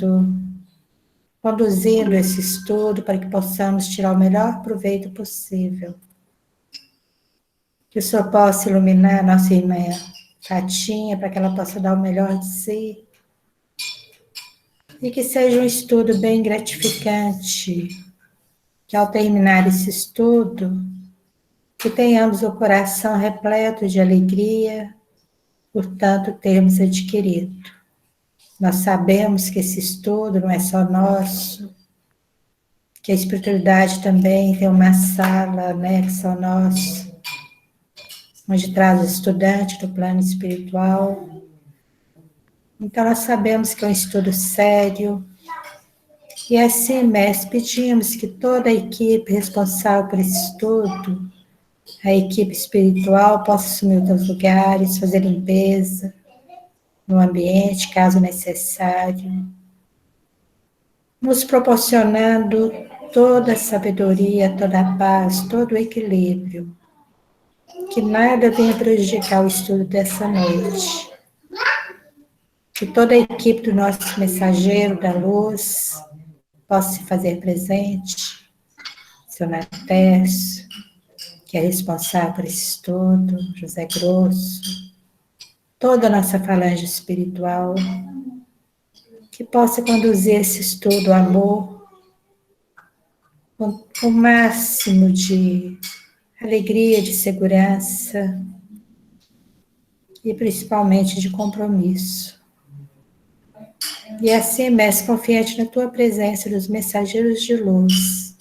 guiando, conduzindo esse estudo para que possamos tirar o melhor proveito possível. Que o Senhor possa iluminar a nossa irmã Fatinha, para que ela possa dar o melhor de si. E que seja um estudo bem gratificante. Que ao terminar esse estudo, que tenhamos o coração repleto de alegria, por tanto termos adquirido. Nós sabemos que esse estudo não é só nosso, que a espiritualidade também tem uma sala anexa ao nosso, onde traz o estudante do plano espiritual. Então nós sabemos que é um estudo sério, e assim, mestre, pedimos que toda a equipe responsável por esse estudo, a equipe espiritual, possa assumir os seus lugares, fazer limpeza no ambiente, caso necessário, nos proporcionando toda a sabedoria, toda a paz, todo o equilíbrio, que nada venha prejudicar o estudo dessa noite. Que toda a equipe do nosso mensageiro da luz possa se fazer presente, seu Natés, que é responsável por esse estudo, José Grosso, toda a nossa falange espiritual, que possa conduzir esse estudo, amor, com o máximo de alegria, de segurança e principalmente de compromisso. E assim, mestre, confiante na tua presença dos mensageiros de luz,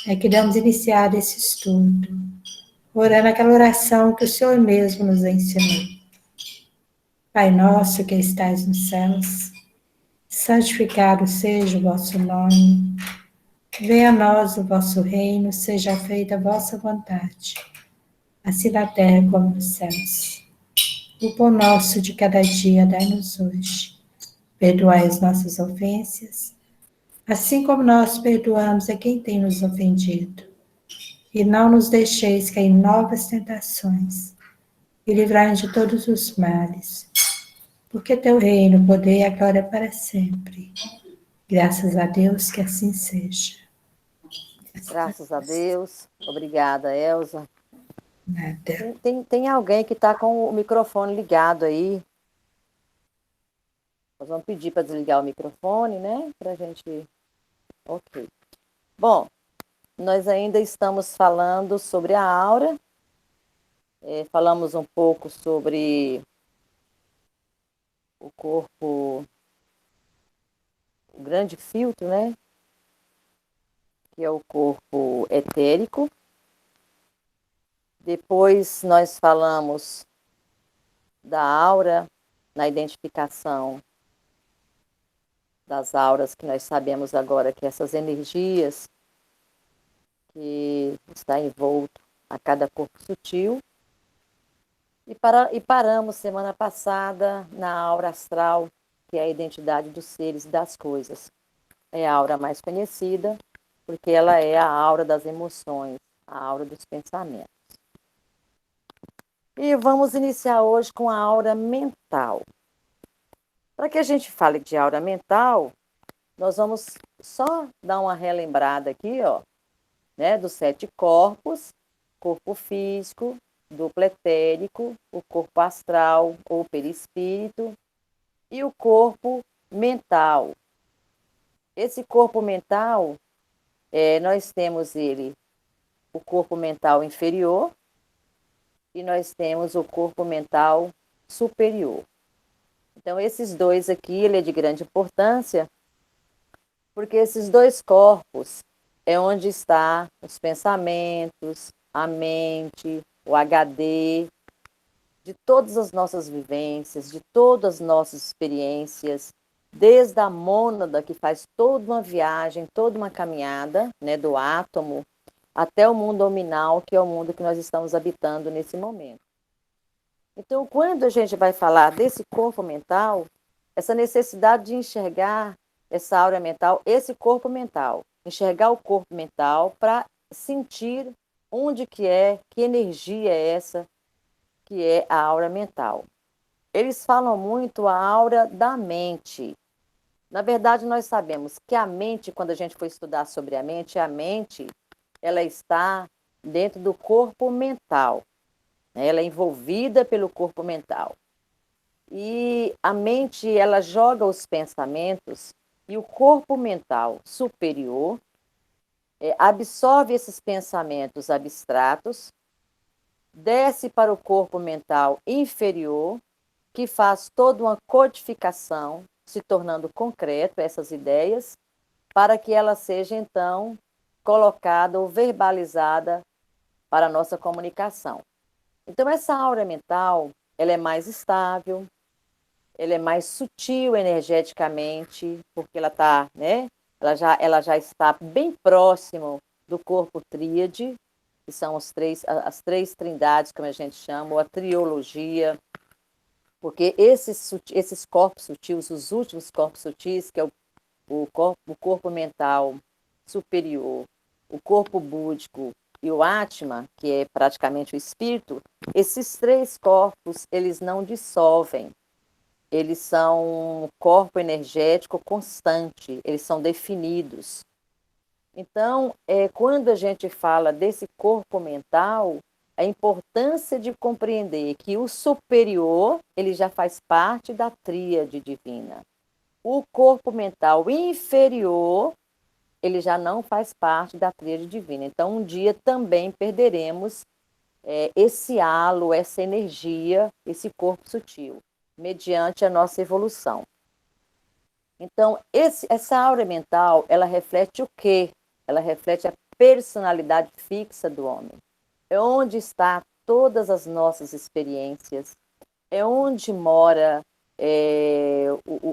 é que damos iniciar esse estudo, orando aquela oração que o Senhor mesmo nos ensinou. Pai nosso que estais nos céus, santificado seja o vosso nome. Venha a nós o vosso reino, seja feita a vossa vontade, assim na terra como nos céus. O pão nosso de cada dia dai-nos hoje. Perdoai as nossas ofensas, assim como nós perdoamos a quem tem nos ofendido. E não nos deixeis cair em novas tentações, e livrai-nos de todos os males. Porque teu reino, o poder e a glória para sempre. Graças a Deus que assim seja. Graças a Deus. Obrigada, Elza. Nada. Tem alguém que está com o microfone ligado aí. Nós vamos pedir para desligar o microfone, né? Para a gente... Ok. Bom, nós ainda estamos falando sobre a aura. Falamos um pouco sobre o corpo, o grande filtro, né? Que é o corpo etérico. Depois nós falamos da aura, na identificação das auras, que nós sabemos agora que essas energias que está envolto a cada corpo sutil. E paramos semana passada na aura astral, que é a identidade dos seres e das coisas. É a aura mais conhecida, porque ela é a aura das emoções, a aura dos pensamentos. E vamos iniciar hoje com a aura mental. Para que a gente fale de aura mental, nós vamos só dar uma relembrada aqui, ó, né, dos 7 corpos: corpo físico, duplo etérico, o corpo astral ou perispírito e o corpo mental. Esse corpo mental, nós temos ele, o corpo mental inferior, e nós temos o corpo mental superior. Então, esses dois aqui, ele é de grande importância, porque esses dois corpos é onde está os pensamentos, a mente, o HD, de todas as nossas vivências, de todas as nossas experiências, desde a mônada, que faz toda uma viagem, toda uma caminhada, né, do átomo, até o mundo nominal, que é o mundo que nós estamos habitando nesse momento. Então, quando a gente vai falar desse corpo mental, essa necessidade de enxergar essa aura mental, esse corpo mental, enxergar o corpo mental para sentir onde que energia é essa que é a aura mental. Eles falam muito a aura da mente. Na verdade, nós sabemos que a mente, quando a gente for estudar sobre a mente, ela está dentro do corpo mental, né? Ela é envolvida pelo corpo mental. E a mente, ela joga os pensamentos e o corpo mental superior absorve esses pensamentos abstratos, desce para o corpo mental inferior, que faz toda uma codificação, se tornando concreto essas ideias, para que ela seja então colocada ou verbalizada para a nossa comunicação. Então essa aura mental, ela é mais estável, ela é mais sutil energeticamente, porque ela está, né? Ela já está bem próximo do corpo tríade, que são as três trindades, como a gente chama, ou a triologia, porque esses corpos sutis, os últimos corpos sutis, que é o corpo mental superior, o corpo búdico e o Atma, que é praticamente o espírito, esses três corpos, eles não dissolvem. Eles são um corpo energético constante, eles são definidos. Então, quando a gente fala desse corpo mental, a importância de compreender que o superior, ele já faz parte da tríade divina. O corpo mental inferior, ele já não faz parte da tríade divina. Então, um dia também perderemos esse halo, essa energia, esse corpo sutil, mediante a nossa evolução. Então, essa aura mental, ela reflete o quê? Ela reflete a personalidade fixa do homem. É onde está todas as nossas experiências, é onde mora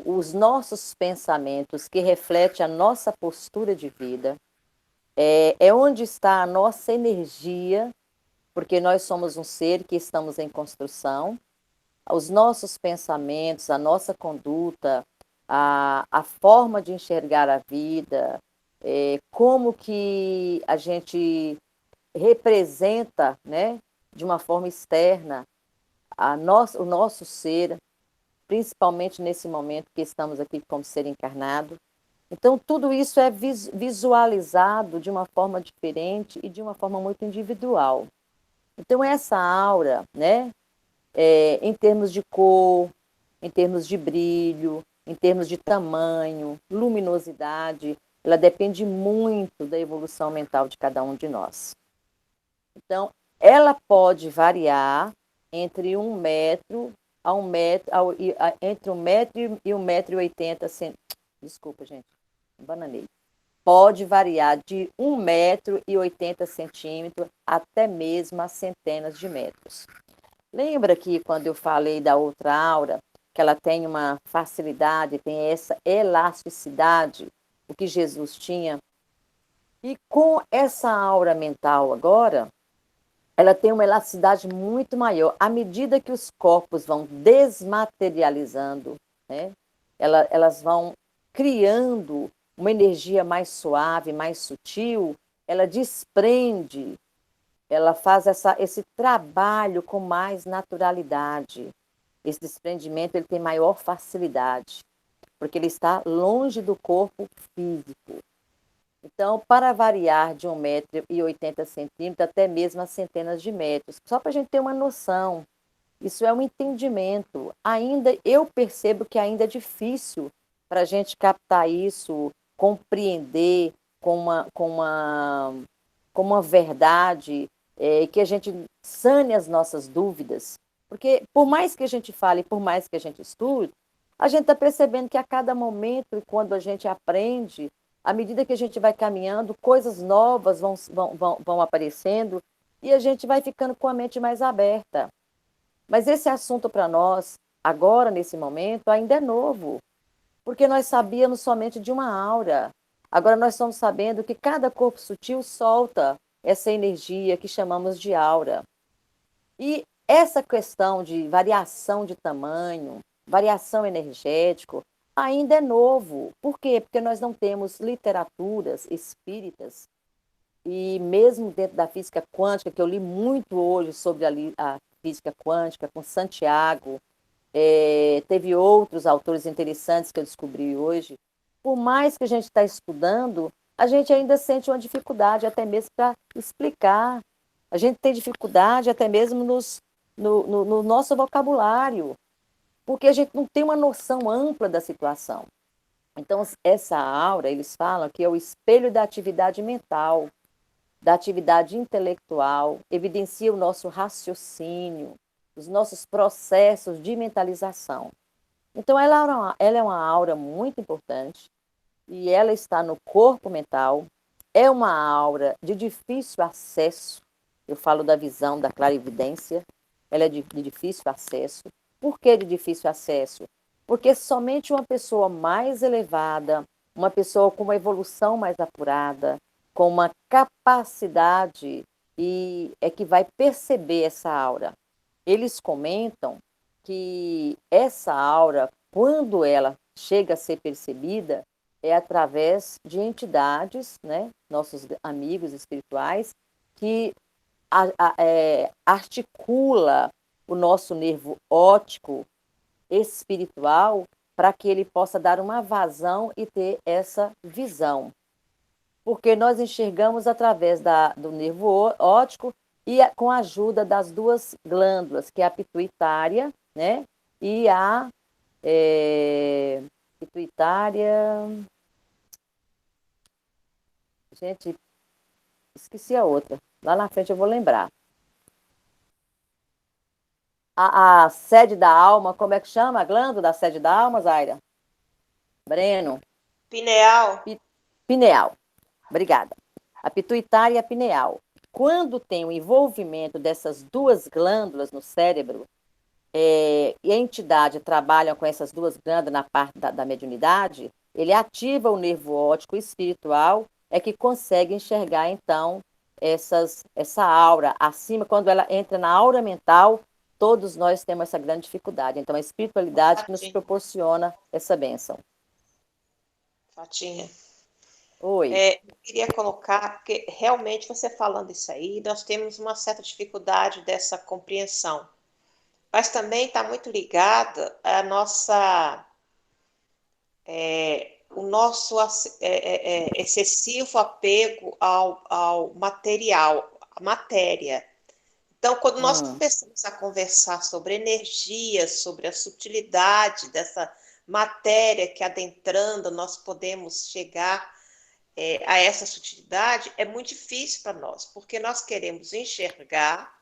os nossos pensamentos, que reflete a nossa postura de vida, é onde está a nossa energia, porque nós somos um ser que estamos em construção, os nossos pensamentos, a nossa conduta, a forma de enxergar a vida, como que a gente representa, né, de uma forma externa o nosso ser, principalmente nesse momento que estamos aqui como ser encarnado. Então, tudo isso é visualizado de uma forma diferente e de uma forma muito individual. Então, essa aura, né, em termos de cor, em termos de brilho, em termos de tamanho, luminosidade, ela depende muito da evolução mental de cada um de nós. Então, ela pode variar entre 1 metro a 1 metro, entre 1 metro e 1,80 m. Desculpa, gente, bananei. Pode variar de 1,80 m até mesmo a centenas de metros. Lembra que quando eu falei da outra aura, que ela tem uma facilidade, tem essa elasticidade, o que Jesus tinha? E com essa aura mental agora, ela tem uma elasticidade muito maior. À medida que os corpos vão desmaterializando, né, elas vão criando uma energia mais suave, mais sutil, ela desprende, ela faz esse trabalho com mais naturalidade. Esse desprendimento ele tem maior facilidade, porque ele está longe do corpo físico. Então, para variar de 1,80 m até mesmo a centenas de metros, só para a gente ter uma noção, isso é um entendimento. Ainda eu percebo que ainda é difícil para a gente captar isso, compreender com uma verdade, que a gente sane as nossas dúvidas. Porque por mais que a gente fale, por mais que a gente estude, a gente está percebendo que a cada momento, quando a gente aprende, à medida que a gente vai caminhando, coisas novas vão aparecendo e a gente vai ficando com a mente mais aberta. Mas esse assunto para nós, agora, nesse momento, ainda é novo, porque nós sabíamos somente de uma aura. Agora nós estamos sabendo que cada corpo sutil solta essa energia que chamamos de aura. E essa questão de variação de tamanho, variação energética, ainda é novo. Por quê? Porque nós não temos literaturas espíritas, e mesmo dentro da física quântica, que eu li muito hoje sobre a física quântica, com Santiago, teve outros autores interessantes que eu descobri hoje. Por mais que a gente está estudando, a gente ainda sente uma dificuldade até mesmo para explicar. A gente tem dificuldade até mesmo no nosso vocabulário, porque a gente não tem uma noção ampla da situação. Então, essa aura, eles falam que é o espelho da atividade mental, da atividade intelectual, evidencia o nosso raciocínio, os nossos processos de mentalização. Então, ela é uma aura muito importante e ela está no corpo mental. É uma aura de difícil acesso. Eu falo da visão, da clarividência. Ela é de difícil acesso. Por que de difícil acesso? Porque somente uma pessoa mais elevada, uma pessoa com uma evolução mais apurada, com uma capacidade e é que vai perceber essa aura. Eles comentam que essa aura, quando ela chega a ser percebida, é através de entidades, né, nossos amigos espirituais, que articula o nosso nervo óptico espiritual para que ele possa dar uma vazão e ter essa visão. Porque nós enxergamos através do nervo óptico e com a ajuda das duas glândulas, que é a pituitária, né, e a pituitária. Gente, esqueci a outra. Lá na frente eu vou lembrar. A sede da alma, como é que chama? A glândula da sede da alma, Zaira? Breno? Pineal. Pineal. Obrigada. A pituitária e a pineal. Quando tem o envolvimento dessas duas glândulas no cérebro, e a entidade trabalha com essas duas glândulas na parte da mediunidade, ele ativa o nervo óptico espiritual, é que consegue enxergar, então, essa aura acima. Quando ela entra na aura mental, todos nós temos essa grande dificuldade. Então, a espiritualidade que nos proporciona essa bênção. Fatinha. Oi. Eu queria colocar, porque realmente você falando isso aí, nós temos uma certa dificuldade dessa compreensão. Mas também está muito ligada a nossa, o nosso excessivo apego ao material, à matéria. Então, quando nós começamos a conversar sobre energia, sobre a sutilidade dessa matéria que adentrando nós podemos chegar a essa sutilidade, é muito difícil para nós, porque nós queremos enxergar,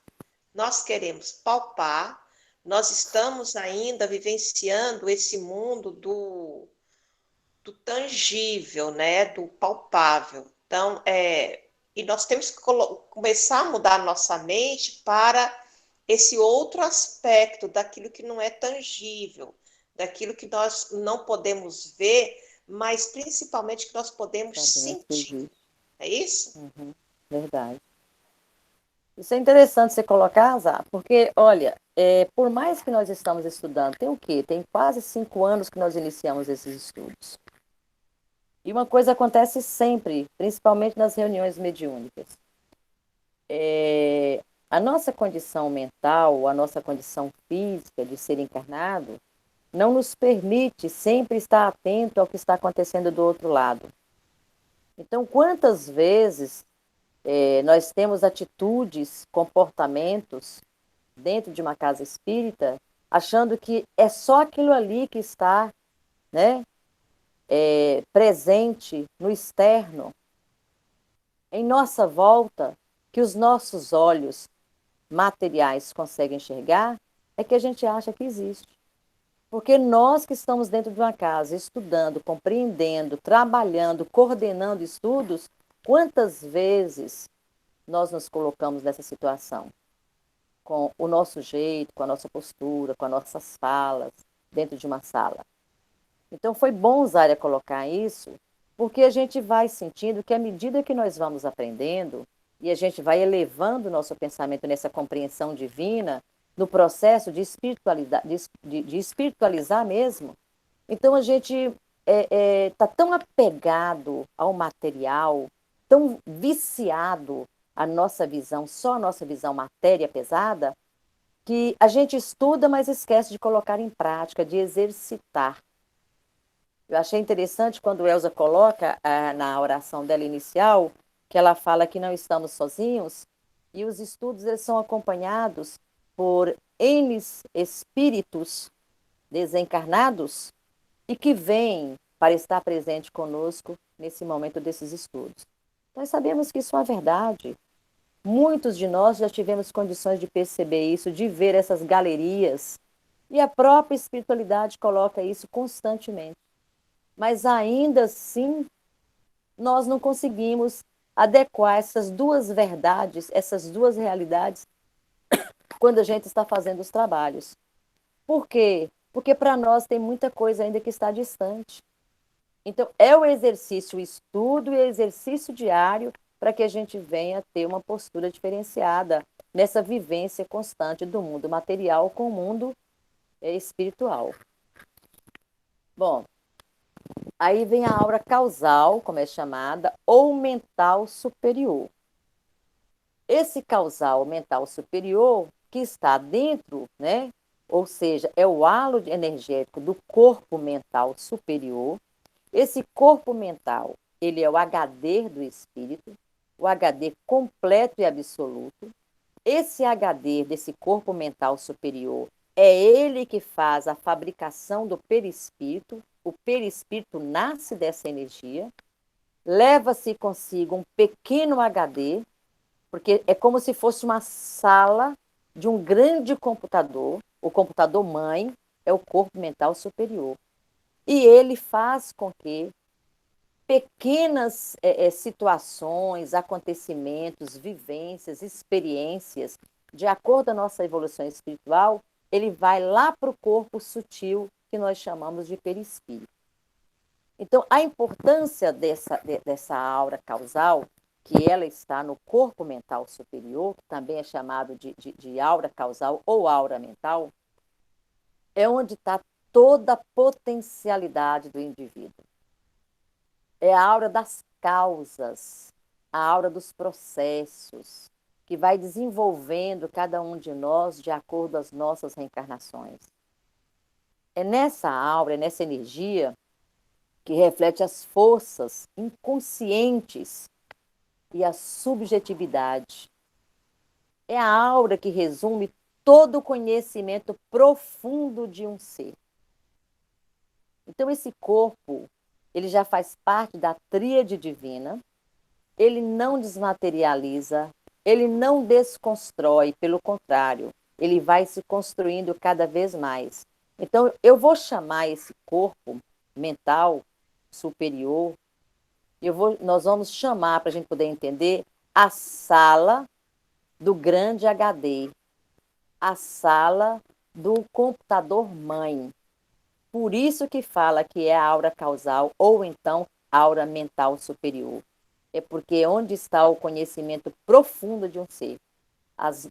nós queremos palpar, nós estamos ainda vivenciando esse mundo do tangível, né? Do palpável. Então, e nós temos que começar a mudar a nossa mente para esse outro aspecto daquilo que não é tangível, daquilo que nós não podemos ver, mas principalmente que nós podemos sentir. É isso? Verdade. Isso é interessante você colocar, Zá, porque, olha, por mais que nós estamos estudando, tem o quê? Tem quase 5 anos que nós iniciamos esses estudos. E uma coisa acontece sempre, principalmente nas reuniões mediúnicas. A nossa condição mental, a nossa condição física de ser encarnado, não nos permite sempre estar atento ao que está acontecendo do outro lado. Então, quantas vezes nós temos atitudes, comportamentos dentro de uma casa espírita, achando que é só aquilo ali que está, né, presente no externo, em nossa volta, que os nossos olhos materiais conseguem enxergar, é que a gente acha que existe. Porque nós que estamos dentro de uma casa, estudando, compreendendo, trabalhando, coordenando estudos, quantas vezes nós nos colocamos nessa situação? Com o nosso jeito, com a nossa postura, com as nossas falas, dentro de uma sala. Então, foi bom, Zária, colocar isso, porque a gente vai sentindo que à medida que nós vamos aprendendo, e a gente vai elevando o nosso pensamento nessa compreensão divina, no processo de espiritualizar mesmo, então a gente está tão apegado ao material, tão viciado à nossa visão, só a nossa visão matéria pesada, que a gente estuda, mas esquece de colocar em prática, de exercitar. Eu achei interessante quando Elza coloca na oração dela inicial, que ela fala que não estamos sozinhos, e os estudos eles são acompanhados por N espíritos desencarnados e que vêm para estar presente conosco nesse momento desses estudos. Nós sabemos que isso é uma verdade. Muitos de nós já tivemos condições de perceber isso, de ver essas galerias, e a própria espiritualidade coloca isso constantemente. Mas ainda assim, nós não conseguimos adequar essas duas verdades, essas duas realidades, quando a gente está fazendo os trabalhos. Por quê? Porque para nós tem muita coisa ainda que está distante. Então, é o exercício, o estudo e o exercício diário para que a gente venha ter uma postura diferenciada nessa vivência constante do mundo material com o mundo espiritual. Bom, aí vem a aura causal, como é chamada, ou mental superior. Esse causal mental superior, que está dentro, né? Ou seja, é o halo energético do corpo mental superior. Esse corpo mental, ele é o HD do espírito, o HD completo e absoluto. Esse HD desse corpo mental superior é ele que faz a fabricação do perispírito. O perispírito nasce dessa energia, leva-se consigo um pequeno HD, porque é como se fosse uma sala de um grande computador. O computador mãe é o corpo mental superior. E ele faz com que pequenas situações, acontecimentos, vivências, experiências, de acordo com a nossa evolução espiritual, ele vai lá para o corpo sutil que nós chamamos de perispírito. Então, a importância dessa aura causal, que ela está no corpo mental superior, que também é chamado de aura causal ou aura mental, é onde está toda a potencialidade do indivíduo. É a aura das causas, a aura dos processos, que vai desenvolvendo cada um de nós de acordo com as nossas reencarnações. É nessa aura, é nessa energia que reflete as forças inconscientes e a subjetividade. É a aura que resume todo o conhecimento profundo de um ser. Então, esse corpo, ele já faz parte da tríade divina, ele não desmaterializa, ele não desconstrói, pelo contrário, ele vai se construindo cada vez mais. Então, eu vou chamar esse corpo mental superior, nós vamos chamar, para a gente poder entender, a sala do grande HD, a sala do computador mãe. Por isso que fala que é a aura causal ou então aura mental superior. É porque é onde está o conhecimento profundo de um ser.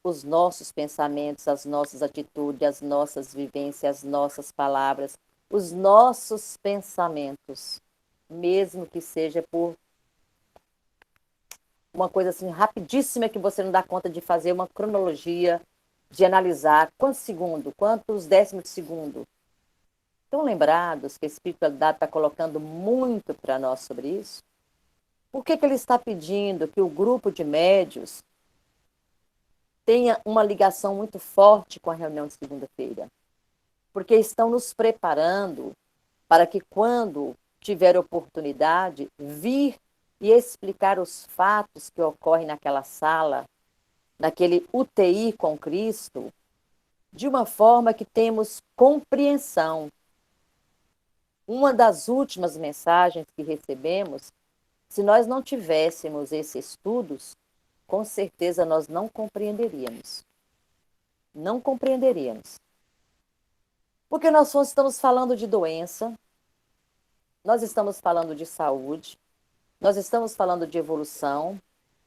Os nossos pensamentos, as nossas atitudes, as nossas vivências, as nossas palavras, os nossos pensamentos, mesmo que seja por uma coisa assim rapidíssima que você não dá conta de fazer uma cronologia, de analisar quantos segundos, quantos décimos de segundo. Estão lembrados que a espiritualidade está colocando muito para nós sobre isso? Por que ele está pedindo que o grupo de médios tenha uma ligação muito forte com a reunião de segunda-feira? Porque estão nos preparando para que, quando tiver oportunidade, vir e explicar os fatos que ocorrem naquela sala, naquele UTI com Cristo, de uma forma que temos compreensão. Uma das últimas mensagens que recebemos, se nós não tivéssemos esses estudos, com certeza nós não compreenderíamos. Não compreenderíamos. Porque nós estamos falando de doença, nós estamos falando de saúde, nós estamos falando de evolução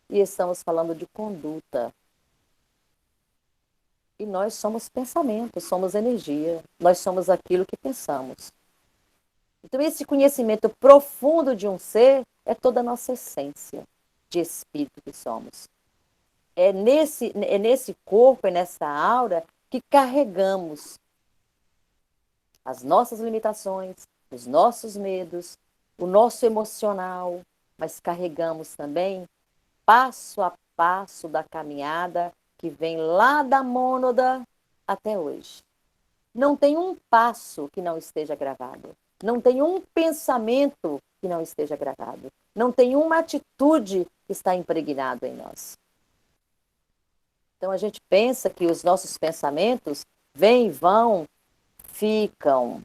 e estamos falando de conduta. E nós somos pensamento, somos energia, nós somos aquilo que pensamos. Então, esse conhecimento profundo de um ser é toda a nossa essência de espírito que somos. É nesse corpo, é nessa aura que carregamos as nossas limitações, os nossos medos, o nosso emocional, mas carregamos também passo a passo da caminhada que vem lá da mônada até hoje. Não tem um passo que não esteja gravado. Não tem um pensamento que não esteja gravado. Não tem uma atitude que está impregnado em nós. Então a gente pensa que os nossos pensamentos vêm e vão, ficam,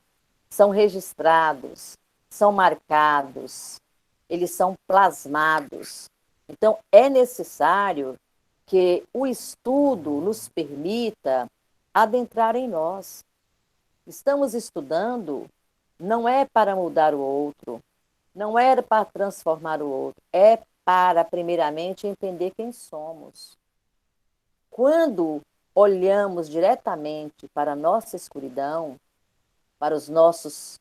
são registrados, são marcados, eles são plasmados. Então é necessário que o estudo nos permita adentrar em nós. Estamos estudando não é para mudar o outro, não é para transformar o outro, é para, primeiramente, entender quem somos. Quando olhamos diretamente para a nossa escuridão, para as nossas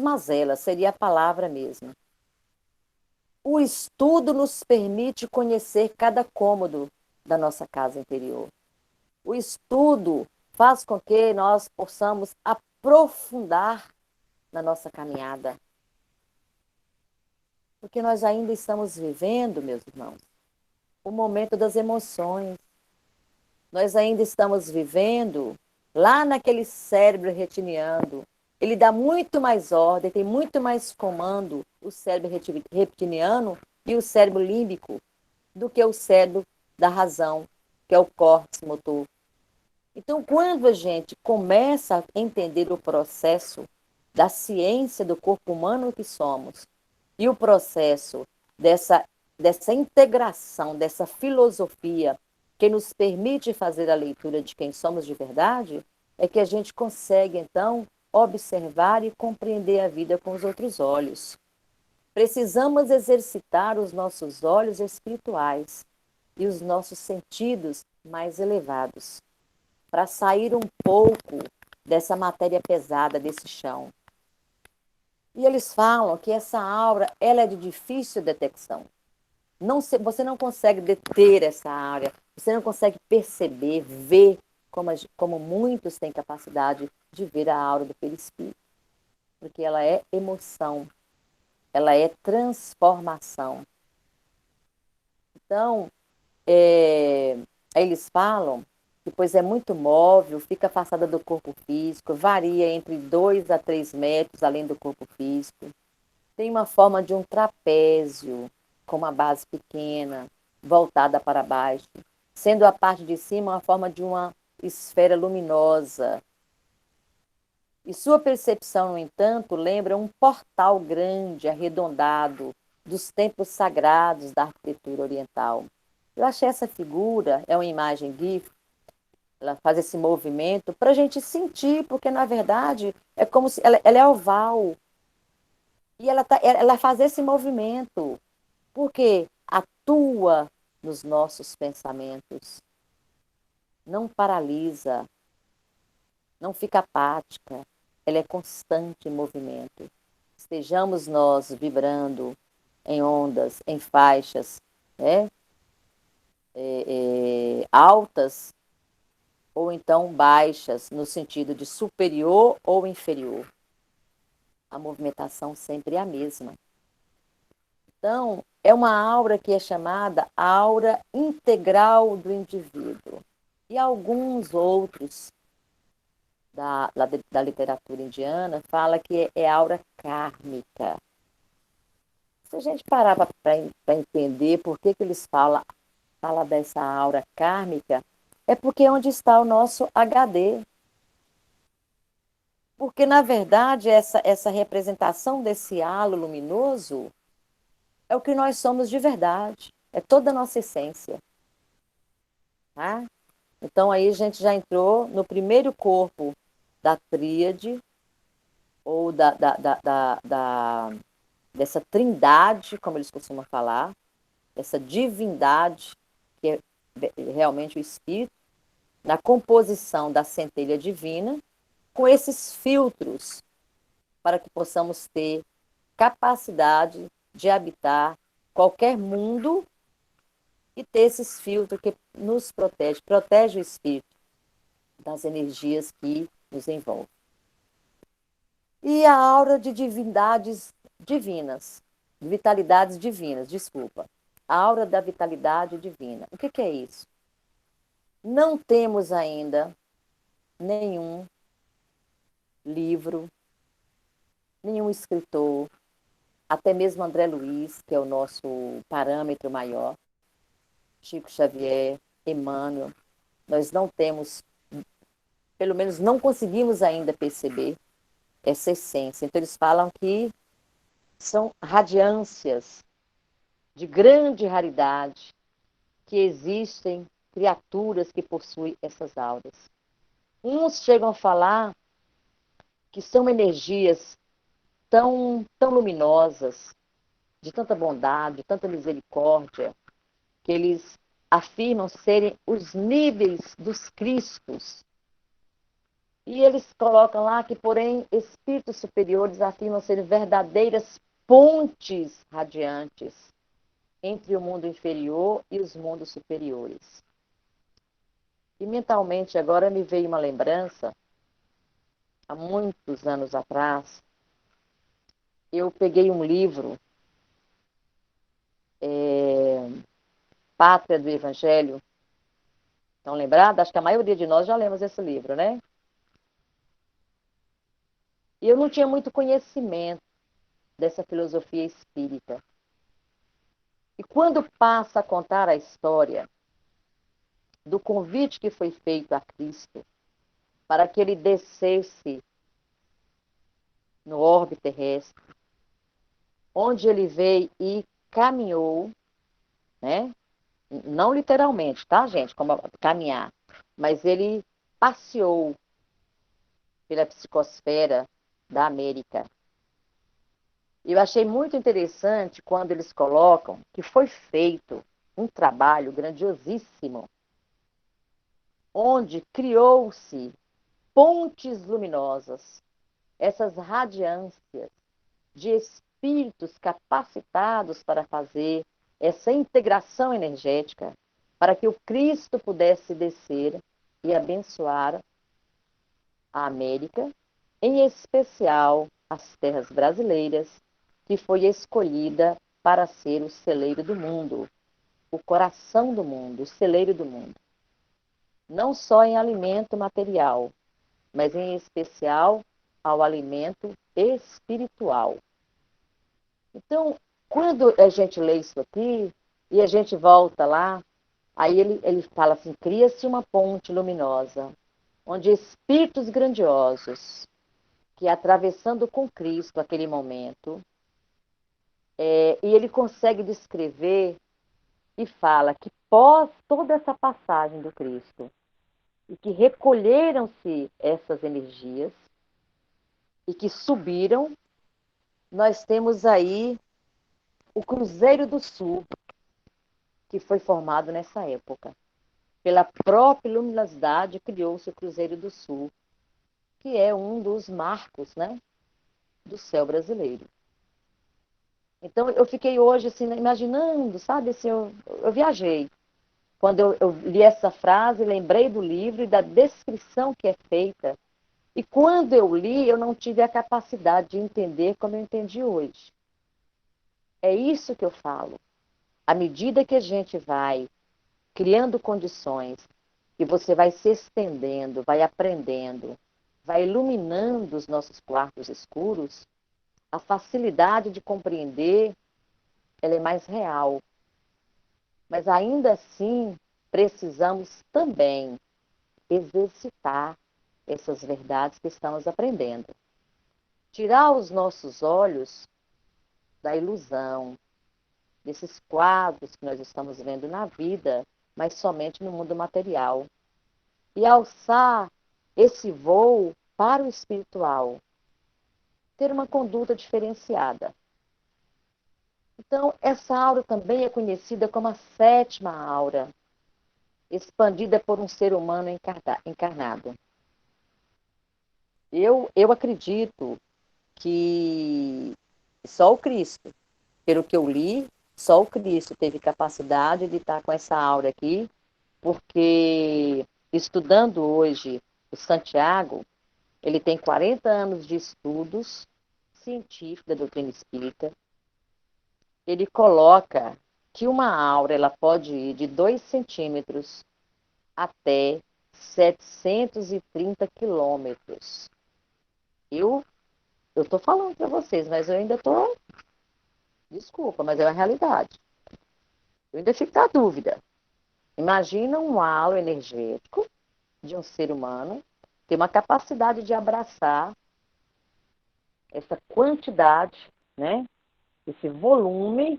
mazelas, seria a palavra mesmo. O estudo nos permite conhecer cada cômodo da nossa casa interior. O estudo faz com que nós possamos aprofundar na nossa caminhada. Porque nós ainda estamos vivendo, meus irmãos, o momento das emoções. Nós ainda estamos vivendo lá naquele cérebro reptiliano. Ele dá muito mais ordem, tem muito mais comando, o cérebro reptiliano e o cérebro límbico, do que o cérebro da razão, que é o córtex motor. Então, quando a gente começa a entender o processo da ciência do corpo humano que somos e o processo dessa integração, dessa filosofia que nos permite fazer a leitura de quem somos de verdade, é que a gente consegue, então, observar e compreender a vida com os outros olhos. Precisamos exercitar os nossos olhos espirituais e os nossos sentidos mais elevados, para sair um pouco dessa matéria pesada, desse chão. E eles falam que essa aura ela é de difícil detecção. Você não consegue deter essa área, você não consegue perceber, ver, como muitos têm capacidade de ver a aura do perispírito. Porque ela é emoção, ela é transformação. Então, eles falam que, pois é muito móvel, fica afastada do corpo físico, varia entre 2 a 3 metros além do corpo físico. Tem uma forma de um trapézio, com uma base pequena, voltada para baixo, sendo a parte de cima uma forma de uma esfera luminosa. E sua percepção, no entanto, lembra um portal grande, arredondado, dos templos sagrados da arquitetura oriental. Eu achei essa figura, é uma imagem GIF, ela faz esse movimento para a gente sentir, porque na verdade é como se ela é oval. E ela faz esse movimento, porque atua nos nossos pensamentos, não paralisa, não fica apática, ela é constante em movimento. Estejamos nós vibrando em ondas, em faixas, né? Altas ou então baixas, no sentido de superior ou inferior. A movimentação sempre é a mesma. Então, é uma aura que é chamada aura integral do indivíduo. E alguns outros da literatura indiana fala que é aura kármica. Se a gente parar para entender por que eles falam dessa aura kármica, é porque é onde está o nosso HD. Porque, na verdade, essa representação desse halo luminoso é o que nós somos de verdade. É toda a nossa essência. Tá? Então, aí a gente já entrou no primeiro corpo da tríade, ou dessa trindade, como eles costumam falar, essa divindade, que é realmente o espírito, na composição da centelha divina, com esses filtros, para que possamos ter capacidade de habitar qualquer mundo e ter esses filtros que nos protege o espírito das energias que nos envolvem. E a aura de divindades divinas, de vitalidades divinas, desculpa. A aura da vitalidade divina. O que é isso? Não temos ainda nenhum livro, nenhum escritor, até mesmo André Luiz, que é o nosso parâmetro maior, Chico Xavier, Emmanuel, nós não temos, pelo menos não conseguimos ainda perceber essa essência. Então eles falam que são radiâncias de grande raridade, que existem criaturas que possuem essas auras. Uns chegam a falar que são energias tão luminosas, de tanta bondade, de tanta misericórdia, que eles afirmam serem os níveis dos Cristos. E eles colocam lá que, porém, espíritos superiores afirmam serem verdadeiras pontes radiantes entre o mundo inferior e os mundos superiores. E mentalmente agora me veio uma lembrança, há muitos anos atrás, eu peguei um livro, Pátria do Evangelho. Estão lembrados? Acho que a maioria de nós já lemos esse livro, né? E eu não tinha muito conhecimento dessa filosofia espírita. E quando passa a contar a história do convite que foi feito a Cristo para que ele descesse no orbe terrestre, onde ele veio e caminhou, né? Não literalmente, tá, gente? Como caminhar. Mas ele passeou pela psicosfera da América. Eu achei muito interessante quando eles colocam que foi feito um trabalho grandiosíssimo, onde criou-se pontes luminosas, essas radiâncias de espíritos capacitados para fazer essa integração energética, para que o Cristo pudesse descer e abençoar a América, em especial as terras brasileiras, que foi escolhida para ser o celeiro do mundo, o coração do mundo, o celeiro do mundo. Não só em alimento material, mas em especial ao alimento espiritual. Então, quando a gente lê isso aqui, e a gente volta lá, aí ele fala assim, cria-se uma ponte luminosa, onde espíritos grandiosos, que atravessando com Cristo aquele momento, e ele consegue descrever e fala que pós toda essa passagem do Cristo, e que recolheram-se essas energias, e que subiram, nós temos aí o Cruzeiro do Sul, que foi formado nessa época. Pela própria luminosidade, criou-se o Cruzeiro do Sul, que é um dos marcos, né, do céu brasileiro. Então, eu fiquei hoje, assim, imaginando, sabe, assim, eu viajei. Quando eu li essa frase, lembrei do livro e da descrição que é feita. E quando eu li, eu não tive a capacidade de entender como eu entendi hoje. É isso que eu falo. À medida que a gente vai criando condições, e você vai se estendendo, vai aprendendo, vai iluminando os nossos quartos escuros, a facilidade de compreender, ela é mais real. Mas ainda assim, precisamos também exercitar essas verdades que estamos aprendendo. Tirar os nossos olhos da ilusão, desses quadros que nós estamos vendo na vida, mas somente no mundo material. E alçar esse voo para o espiritual. Ter uma conduta diferenciada. Então, essa aura também é conhecida como a sétima aura, expandida por um ser humano encarnado. Eu acredito que só o Cristo, pelo que eu li, Só o Cristo teve capacidade de estar com essa aura aqui, porque estudando hoje o Santiago, ele tem 40 anos de estudos científicos da doutrina espírita. Ele coloca que uma aura ela pode ir de 2 centímetros até 730 quilômetros. Eu estou falando para vocês, mas eu ainda estou... Desculpa, mas é uma realidade. Eu ainda fico na dúvida. Imagina um halo energético de um ser humano ter uma capacidade de abraçar essa quantidade, né? Esse volume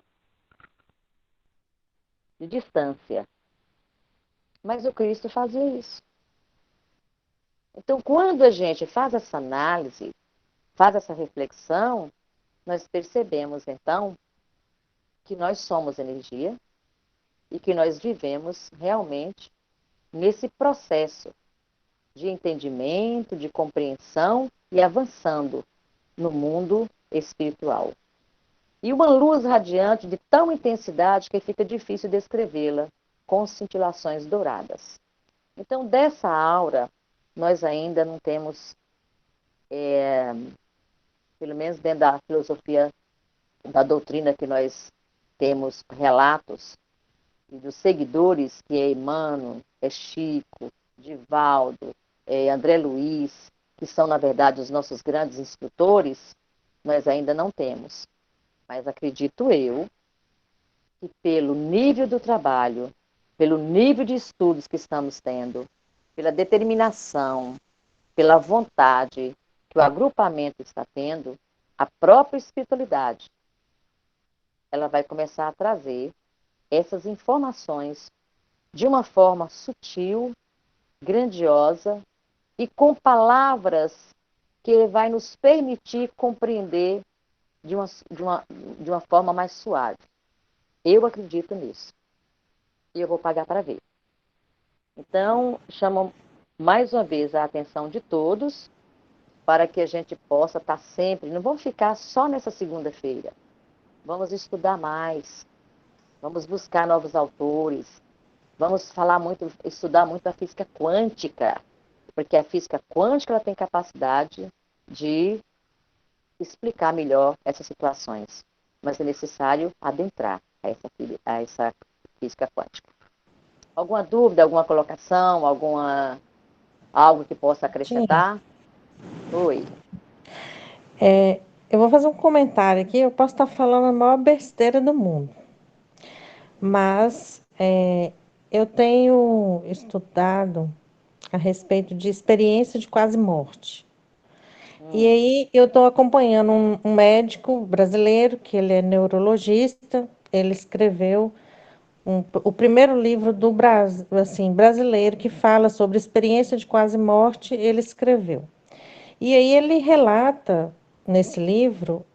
de distância. Mas o Cristo fazia isso. Então, quando a gente faz essa análise, faz essa reflexão, nós percebemos, então, que nós somos energia e que nós vivemos realmente nesse processo de entendimento, de compreensão e avançando no mundo espiritual. E uma luz radiante de tão intensidade que fica difícil descrevê-la com cintilações douradas. Então, dessa aura, nós ainda não temos, pelo menos dentro da filosofia, da doutrina que nós temos relatos, e dos seguidores, que é Emmanuel, é Chico, Divaldo, é André Luiz, que são, na verdade, os nossos grandes instrutores, nós ainda não temos. Mas acredito eu que pelo nível do trabalho, pelo nível de estudos que estamos tendo, pela determinação, pela vontade que o agrupamento está tendo, a própria espiritualidade, ela vai começar a trazer essas informações de uma forma sutil, grandiosa e com palavras que vai nos permitir compreender de uma forma mais suave. Eu acredito nisso. E eu vou pagar para ver. Então, chamo mais uma vez a atenção de todos para que a gente possa estar sempre, não vamos ficar só nessa segunda-feira. Vamos estudar mais. Vamos buscar novos autores. Vamos estudar muito a física quântica, porque a física quântica ela tem capacidade de explicar melhor essas situações, mas é necessário adentrar a essa física quântica. Alguma dúvida, alguma colocação, algo que possa acrescentar? Oi. Eu vou fazer um comentário aqui, eu posso estar falando a maior besteira do mundo, mas eu tenho estudado a respeito de experiência de quase morte. E aí eu estou acompanhando um médico brasileiro, que ele é neurologista, ele escreveu o primeiro livro do Brasil, assim, brasileiro que fala sobre experiência de quase morte, ele escreveu. E aí ele relata nesse livro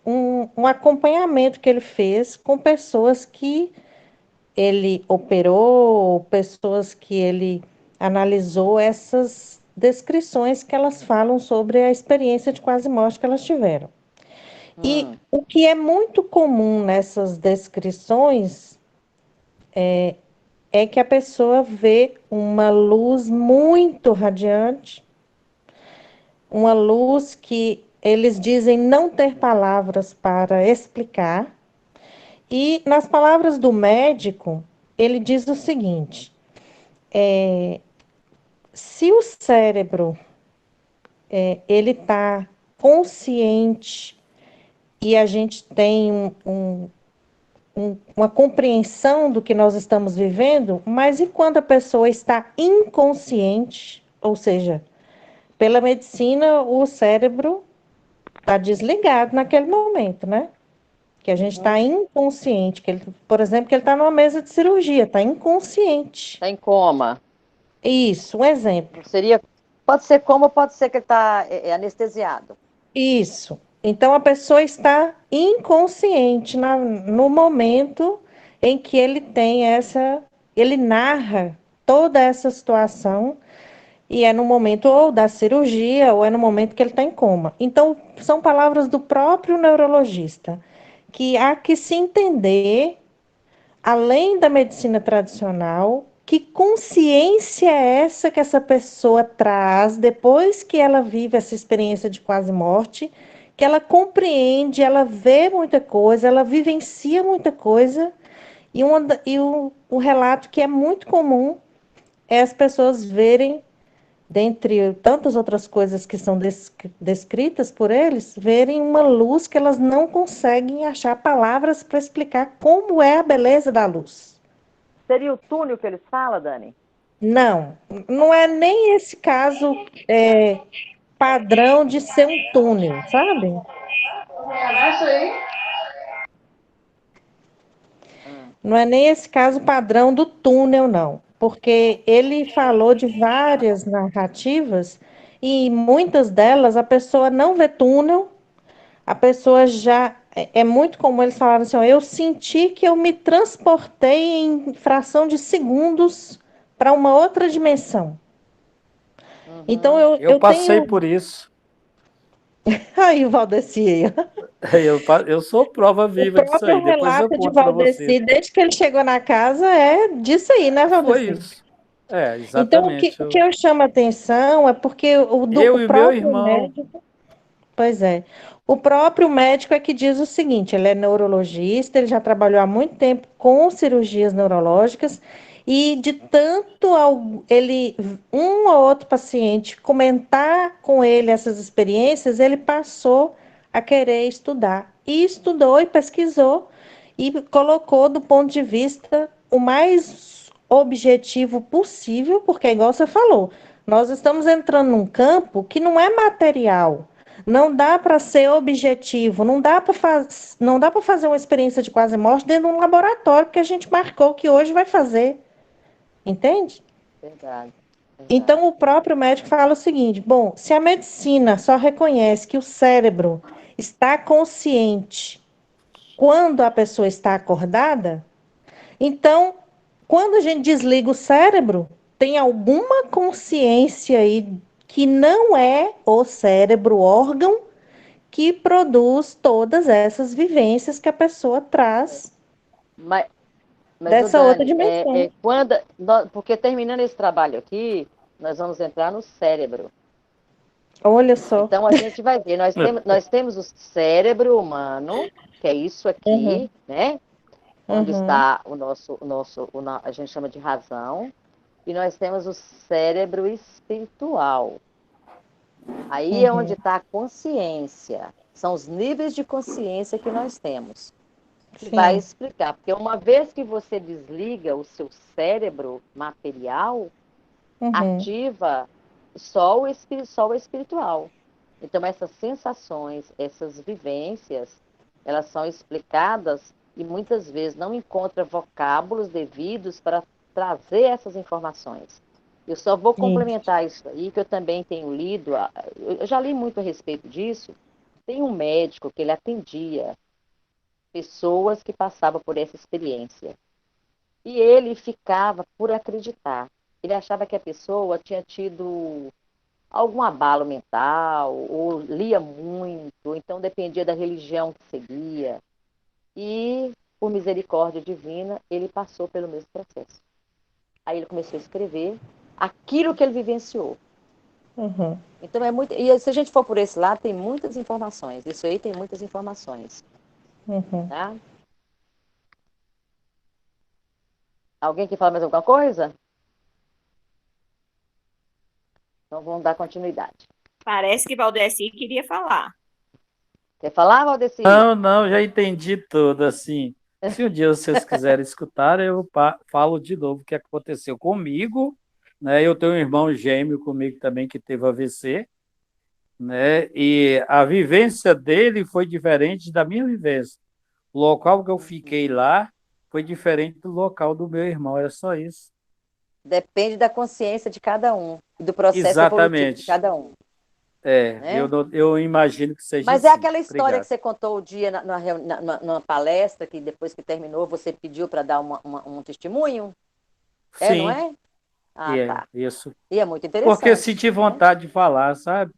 um acompanhamento que ele fez com pessoas que ele operou, pessoas que ele analisou essas descrições que elas falam sobre a experiência de quase morte que elas tiveram. E o que é muito comum nessas descrições é que a pessoa vê uma luz muito radiante, uma luz que eles dizem não ter palavras para explicar. E nas palavras do médico, ele diz o seguinte: se o cérebro ele está consciente e a gente tem uma compreensão do que nós estamos vivendo, mas e quando a pessoa está inconsciente, ou seja, pela medicina o cérebro está desligado naquele momento, né? Que a gente está inconsciente, que ele, por exemplo, que ele está numa mesa de cirurgia, está inconsciente. Está em coma. Isso, um exemplo. Pode ser coma, pode ser que ele está anestesiado. Isso. Então a pessoa está inconsciente no momento em que ele tem ele narra toda essa situação e é no momento ou da cirurgia ou é no momento que ele está em coma. Então são palavras do próprio neurologista, que há que se entender, além da medicina tradicional, que consciência é essa que essa pessoa traz depois que ela vive essa experiência de quase morte, que ela compreende, ela vê muita coisa, ela vivencia muita coisa, e o relato que é muito comum é as pessoas verem, dentre tantas outras coisas que são descritas por eles, verem uma luz que elas não conseguem achar palavras para explicar como é a beleza da luz. Seria o túnel que eles falam, Dani? Não, não é nem esse caso padrão de ser um túnel, sabe? Não é nem esse caso padrão do túnel, não. Porque ele falou de várias narrativas e muitas delas a pessoa não vê túnel, a pessoa já. É muito comum eles falarem assim: ó, eu senti que eu me transportei em fração de segundos para uma outra dimensão. Então Eu eu passei tenho. por isso. Aí, o Valdeci, Eu sou prova o viva disso próprio aí. Depois eu relato de conto para você. Valdeci, desde que ele chegou na casa, é disso aí, né, Foi Valdeci? isso. É, Então, exatamente. o que eu chamo a atenção é porque o Eu e meu próprio irmão. médico, pois é, o próprio médico é que diz o seguinte: ele é neurologista, ele já trabalhou há muito tempo com cirurgias neurológicas, e de tanto ele, um ou outro paciente comentar com ele essas experiências, ele passou a querer estudar. E estudou e pesquisou e colocou do ponto de vista o mais objetivo possível, porque, igual você falou, nós estamos entrando num campo que não é material. Não dá para ser objetivo, não dá para fazer uma experiência de quase morte dentro de um laboratório que a gente marcou que hoje vai fazer, entende? Verdade. Então o próprio médico fala o seguinte: bom, se a medicina só reconhece que o cérebro está consciente quando a pessoa está acordada, então quando a gente desliga o cérebro, tem alguma consciência aí que não é o cérebro órgão que produz todas essas vivências que a pessoa traz Mas, o dessa outra Dani, dimensão. porque terminando esse trabalho aqui, nós vamos entrar no cérebro. Olha só. Então a gente vai ver, nós temos o cérebro humano, que é isso Uhum, aqui, né? Onde uhum, está a gente chama de razão, e nós temos o cérebro espiritual. Aí é onde uhum. está a consciência. São os níveis de consciência que nós temos. Que vai Sim. explicar. Porque uma vez que você desliga o seu cérebro material, Uhum. ativa só o espiritual. Então, essas sensações, essas vivências, elas são explicadas e muitas vezes não encontra vocábulos devidos para trazer essas informações. Eu só vou Isso. complementar isso aí, que eu também tenho lido, eu já li muito a respeito disso. Tem um médico que ele atendia pessoas que passavam por essa experiência. E ele ficava por acreditar. Ele achava que a pessoa tinha tido algum abalo mental, ou lia muito, ou então dependia da religião que seguia. E, por misericórdia divina, ele passou pelo mesmo processo. Aí ele começou a escrever aquilo que ele vivenciou. Uhum, Então é muito. E se a gente for por esse lado, tem muitas informações. Isso aí tem muitas informações. uhum. Tá? Alguém que fala mais alguma coisa? Então vamos dar continuidade. Parece que Valdeci queria falar. Quer falar, Valdeci? Não, não, já entendi tudo. Assim, se um dia vocês quiserem escutar, eu falo de novo o que aconteceu comigo. Né? Eu tenho um irmão gêmeo comigo também que teve AVC, né? E a vivência dele foi diferente da minha vivência. O local que eu fiquei lá foi diferente do local do meu irmão, era só isso. Depende da consciência de cada um, e do processo evolutivo de Exatamente. cada um. É, Né? eu imagino que seja Mas é assim. aquela história que Obrigado. você contou o dia numa palestra, que depois que terminou, você pediu para dar um testemunho? É, não Sim, é? Ah, é tá. isso. E é muito Porque eu interessante, senti né? vontade de falar, sabe?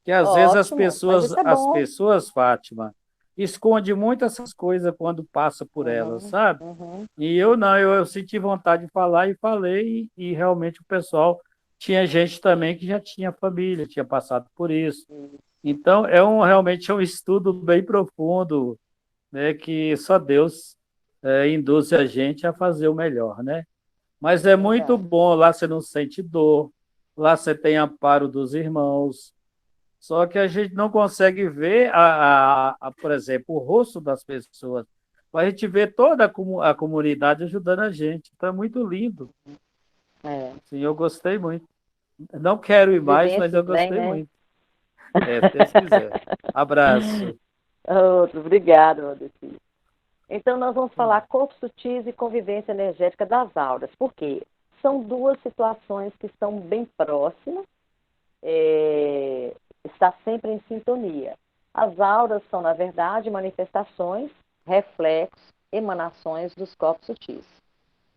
Que às vezes Ótimo, mas isso é as bom. pessoas, Fátima, esconde muito essas coisas quando passa por elas, Uhum, sabe? uhum. E eu não, eu senti vontade de falar e falei, e realmente o pessoal tinha gente também que já tinha família, tinha passado por isso. Então, realmente é um estudo bem profundo, né, que só Deus induz a gente a fazer o melhor, né? Mas é muito Verdade. bom, lá você não sente dor, lá você tem amparo dos irmãos, só que a gente não consegue ver, por exemplo, o rosto das pessoas. A gente vê toda a comunidade ajudando a gente. Então é muito lindo. É. Sim, eu gostei muito. Não quero ir mais, mas Vivências eu bem, gostei né? muito. Se Deus quiser. Abraço. Outro, obrigada, Valdeci. Então, nós vamos falar corpos sutis e convivência energética das auras. Por quê? São duas situações que estão bem próximas, está sempre em sintonia. As auras são, na verdade, manifestações, reflexos, emanações dos corpos sutis.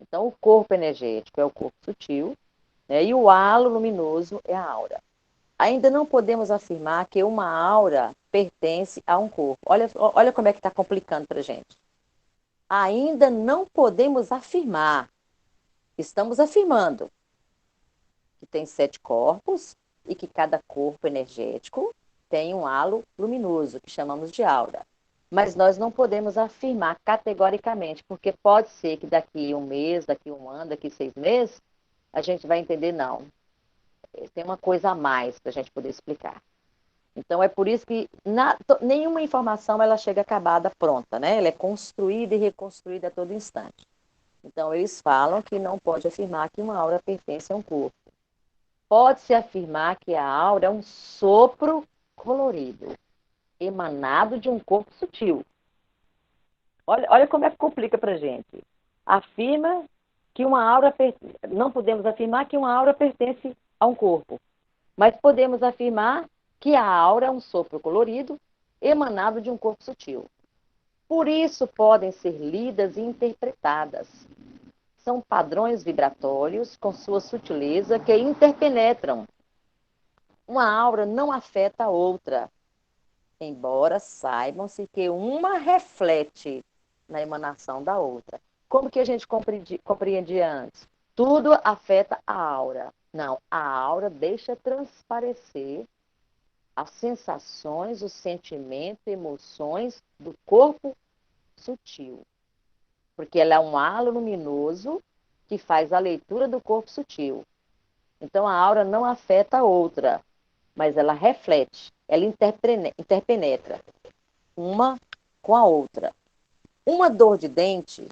Então, o corpo energético é o corpo sutil, né, e o halo luminoso é a aura. Ainda não podemos afirmar que uma aura pertence a um corpo. Olha como é que está complicando para a gente. Ainda não podemos afirmar, estamos afirmando que tem 7 corpos e que cada corpo energético tem um halo luminoso, que chamamos de aura. Mas nós não podemos afirmar categoricamente, porque pode ser que daqui um mês, daqui um ano, daqui 6 meses, a gente vai entender, não. Tem uma coisa a mais para a gente poder explicar. Então, é por isso que nenhuma informação ela chega acabada, pronta, né? Ela é construída e reconstruída a todo instante. Então, eles falam que não pode afirmar que uma aura pertence a um corpo. Pode-se afirmar que a aura é um sopro colorido, emanado de um corpo sutil. Olha como é que complica para a gente. Afirma que uma aura... Não podemos afirmar que uma aura pertence a um corpo, mas podemos afirmar que a aura é um sopro colorido emanado de um corpo sutil. Por isso podem ser lidas e interpretadas. São padrões vibratórios com sua sutileza que interpenetram. Uma aura não afeta a outra, embora saibam-se que uma reflete na emanação da outra. Como que a gente compreendia antes? Tudo afeta a aura. Não, a aura deixa transparecer as sensações, os sentimentos, emoções do corpo sutil. Porque ela é um halo luminoso que faz a leitura do corpo sutil. Então a aura não afeta a outra, mas ela reflete, ela interpenetra uma com a outra. Uma dor de dente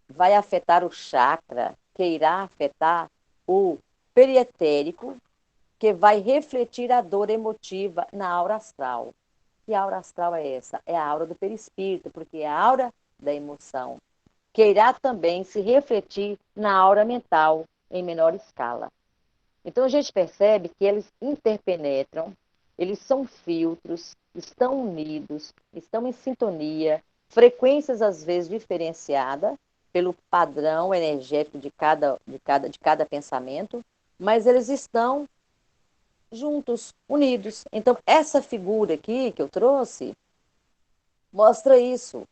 vai afetar o chakra, que irá afetar o perietérico, que vai refletir a dor emotiva na aura astral. Que aura astral é essa? É a aura do perispírito, porque é a aura da emoção, que irá também se refletir na aura mental, em menor escala. Então a gente percebe que eles interpenetram, eles são filtros, estão unidos, estão em sintonia, frequências às vezes diferenciadas pelo padrão energético de cada pensamento, mas eles estão juntos, unidos. Então, essa figura aqui que eu trouxe mostra isso.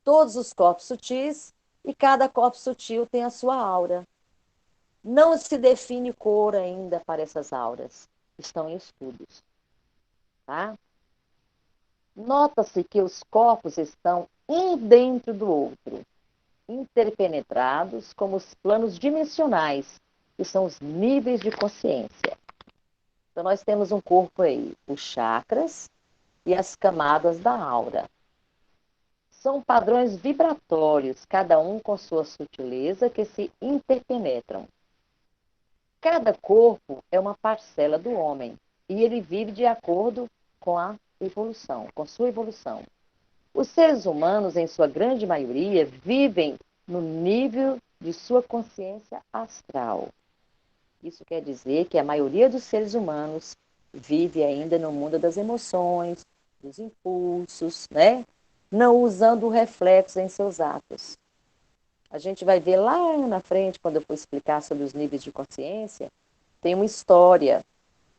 Todos os corpos sutis e cada corpo sutil tem a sua aura. Não se define cor ainda para essas auras. Estão em estudos. Tá? Nota-se que os corpos estão um dentro do outro, interpenetrados como os planos dimensionais, que são os níveis de consciência. Então, nós temos um corpo aí, os chakras e as camadas da aura. São padrões vibratórios, cada um com sua sutileza, que se interpenetram. Cada corpo é uma parcela do homem e ele vive de acordo com a evolução, com sua evolução. Os seres humanos, em sua grande maioria, vivem no nível de sua consciência astral. Isso quer dizer que a maioria dos seres humanos vive ainda no mundo das emoções, dos impulsos, né? Não usando o reflexo em seus atos. A gente vai ver lá na frente, quando eu for explicar sobre os níveis de consciência, tem uma história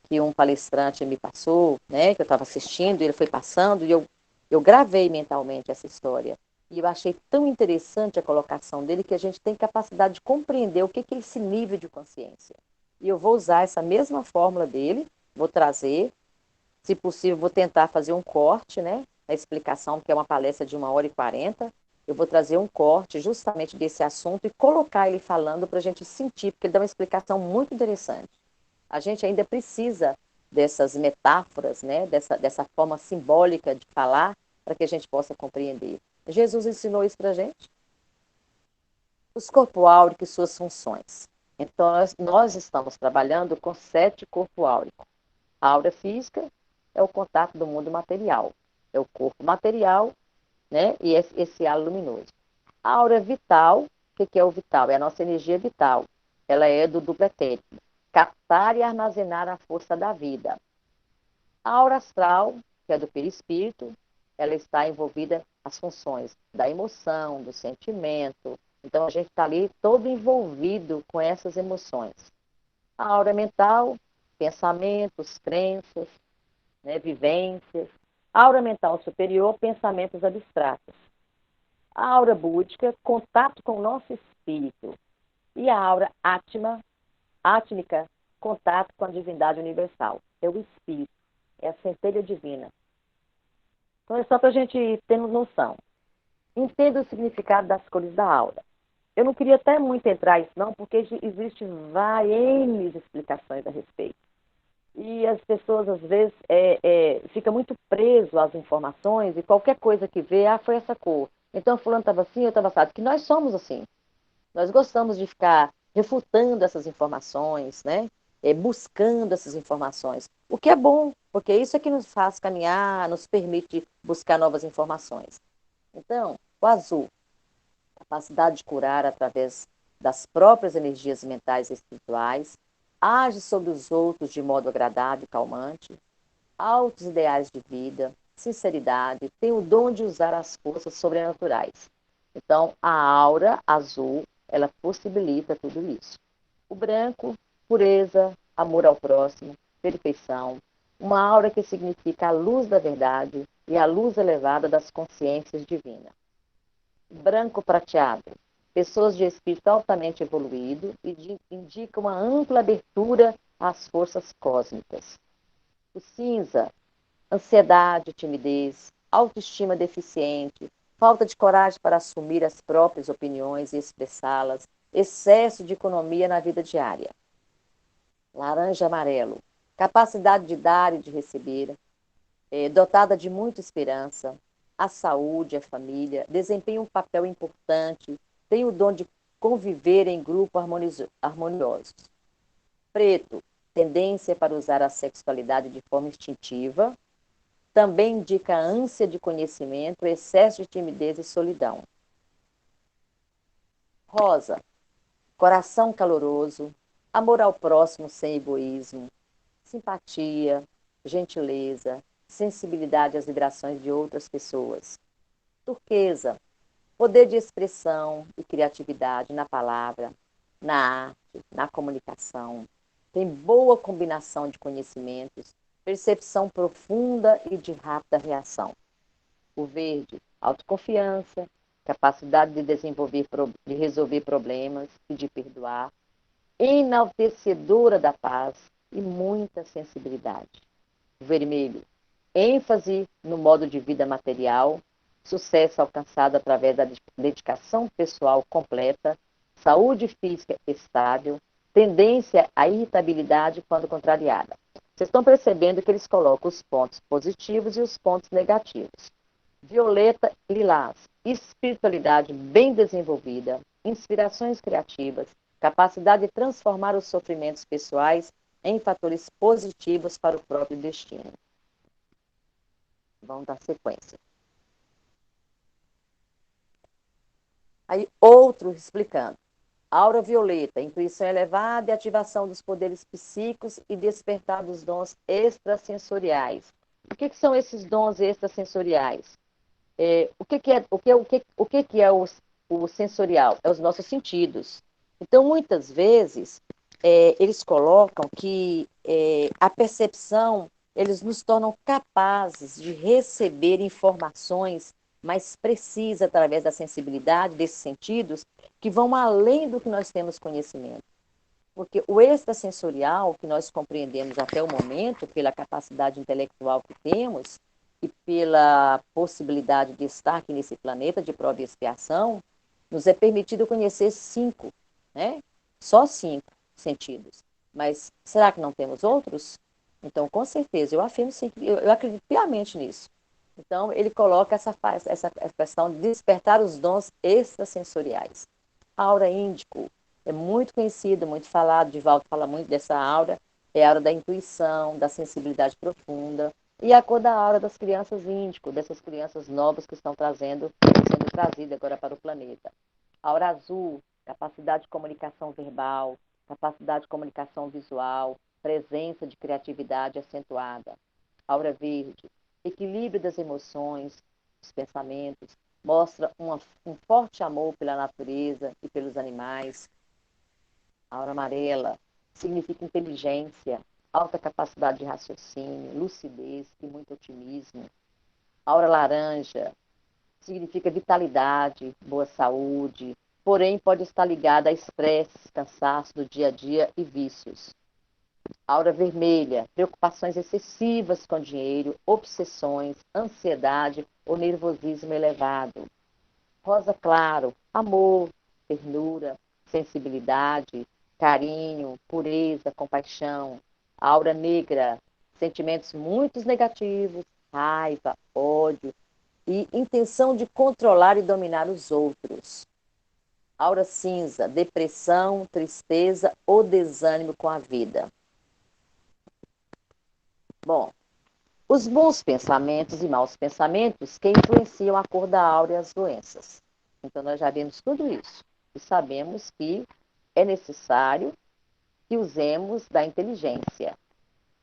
que um palestrante me passou, né? Que eu estava assistindo, e ele foi passando, e eu Eu gravei mentalmente essa história. E eu achei tão interessante a colocação dele que a gente tem capacidade de compreender o que é esse nível de consciência. E eu vou usar essa mesma fórmula dele, vou trazer, se possível, vou tentar fazer um corte, né? A explicação, que é uma palestra de 1h40. Eu vou trazer um corte justamente desse assunto e colocar ele falando para a gente sentir, porque ele dá uma explicação muito interessante. A gente ainda precisa dessas metáforas, né? dessa forma simbólica de falar, para que a gente possa compreender. Jesus ensinou isso para a gente. Os corpos áuricos e suas funções. Então, nós estamos trabalhando com 7 corpos áuricos. A aura física é o contato do mundo material. É o corpo material, né? E esse halo luminoso. A aura vital, o que é o vital? É a nossa energia vital. Ela é do duplo etérico. Captar e armazenar a força da vida. A aura astral, que é do perispírito, ela está envolvida as funções da emoção, do sentimento. Então, a gente está ali todo envolvido com essas emoções. A aura mental, pensamentos, crenças, né, vivências. A aura mental superior, pensamentos abstratos. A aura búdica, contato com o nosso espírito. E a aura átmica, contato com a divindade universal. É o espírito, é a centelha divina. Então é só para a gente ter noção. Entenda o significado das cores da aura. Eu não queria até muito entrar nisso não, porque existem várias explicações a respeito. E as pessoas, às vezes, ficam muito preso às informações e qualquer coisa que vê, foi essa cor. Então, fulano estava assim, eu estava assado. Que nós somos assim. Nós gostamos de ficar refutando essas informações, né? Buscando essas informações. O que é bom, porque isso é que nos faz caminhar, nos permite buscar novas informações. Então, o azul, capacidade de curar através das próprias energias mentais e espirituais, age sobre os outros de modo agradável e calmante, altos ideais de vida, sinceridade, tem o dom de usar as forças sobrenaturais. Então, a aura azul, ela possibilita tudo isso. O branco, pureza, amor ao próximo, perfeição, uma aura que significa a luz da verdade e a luz elevada das consciências divinas. Branco prateado, pessoas de espírito altamente evoluído e indica uma ampla abertura às forças cósmicas. O cinza, ansiedade, timidez, autoestima deficiente, falta de coragem para assumir as próprias opiniões e expressá-las, excesso de economia na vida diária. Laranja amarelo, capacidade de dar e de receber, dotada de muita esperança, a saúde, a família, desempenha um papel importante, tem o dom de conviver em grupos harmoniosos. Preto, tendência para usar a sexualidade de forma instintiva, também indica a ânsia de conhecimento, excesso de timidez e solidão. Rosa, coração caloroso, amor ao próximo sem egoísmo, simpatia, gentileza, sensibilidade às vibrações de outras pessoas. Turquesa, poder de expressão e criatividade na palavra, na arte, na comunicação. Tem boa combinação de conhecimentos, percepção profunda e de rápida reação. O verde, autoconfiança, capacidade de resolver problemas e de perdoar, enaltecedora da paz e muita sensibilidade. O vermelho, ênfase no modo de vida material, sucesso alcançado através da dedicação pessoal completa, saúde física estável, tendência à irritabilidade quando contrariada. Vocês estão percebendo que eles colocam os pontos positivos e os pontos negativos. Violeta e lilás, espiritualidade bem desenvolvida, inspirações criativas, capacidade de transformar os sofrimentos pessoais em fatores positivos para o próprio destino. Vamos dar sequência. Aí, outro explicando. Aura violeta, intuição elevada e ativação dos poderes psíquicos e despertar dos dons extrasensoriais. O que são esses dons extrasensoriais? O que é o sensorial? É os nossos sentidos. Então, muitas vezes, eles colocam que a percepção eles nos tornam capazes de receber informações mais precisas através da sensibilidade, desses sentidos, que vão além do que nós temos conhecimento. Porque o extrasensorial, que nós compreendemos até o momento, pela capacidade intelectual que temos e pela possibilidade de estar aqui nesse planeta de prova e expiação, nos é permitido conhecer 5, né? Só 5 sentidos. Mas será que não temos outros? Então, com certeza, eu afirmo sim, eu acredito piamente nisso. Então, ele coloca essa questão de despertar os dons extrasensoriais. A aura índico é muito conhecida, muito falada, Divaldo fala muito dessa aura, é a aura da intuição, da sensibilidade profunda, e a cor da aura das crianças índico, dessas crianças novas que estão sendo trazidas agora para o planeta. A aura azul, capacidade de comunicação verbal, capacidade de comunicação visual, presença de criatividade acentuada. Aura verde, equilíbrio das emoções, dos pensamentos, mostra um forte amor pela natureza e pelos animais. A aura amarela significa inteligência, alta capacidade de raciocínio, lucidez e muito otimismo. A aura laranja significa vitalidade, boa saúde, porém pode estar ligada a estresse, cansaço do dia a dia e vícios. Aura vermelha, preocupações excessivas com dinheiro, obsessões, ansiedade ou nervosismo elevado. Rosa claro, amor, ternura, sensibilidade, carinho, pureza, compaixão. Aura negra, sentimentos muito negativos, raiva, ódio e intenção de controlar e dominar os outros. Aura cinza, depressão, tristeza ou desânimo com a vida. Bom, os bons pensamentos e maus pensamentos que influenciam a cor da aura e as doenças. Então, nós já vimos tudo isso. E sabemos que é necessário que usemos da inteligência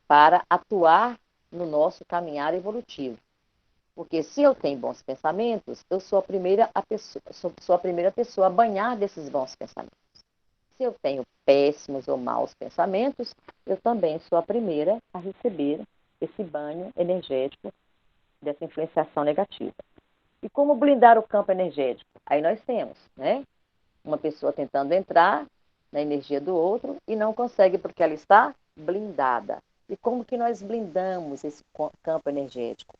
para atuar no nosso caminhar evolutivo. Porque se eu tenho bons pensamentos, eu sou a primeira pessoa a banhar desses bons pensamentos. Se eu tenho péssimos ou maus pensamentos, eu também sou a primeira a receber esse banho energético dessa influenciação negativa. E como blindar o campo energético? Aí nós temos, né? Uma pessoa tentando entrar na energia do outro e não consegue porque ela está blindada. E como que nós blindamos esse campo energético?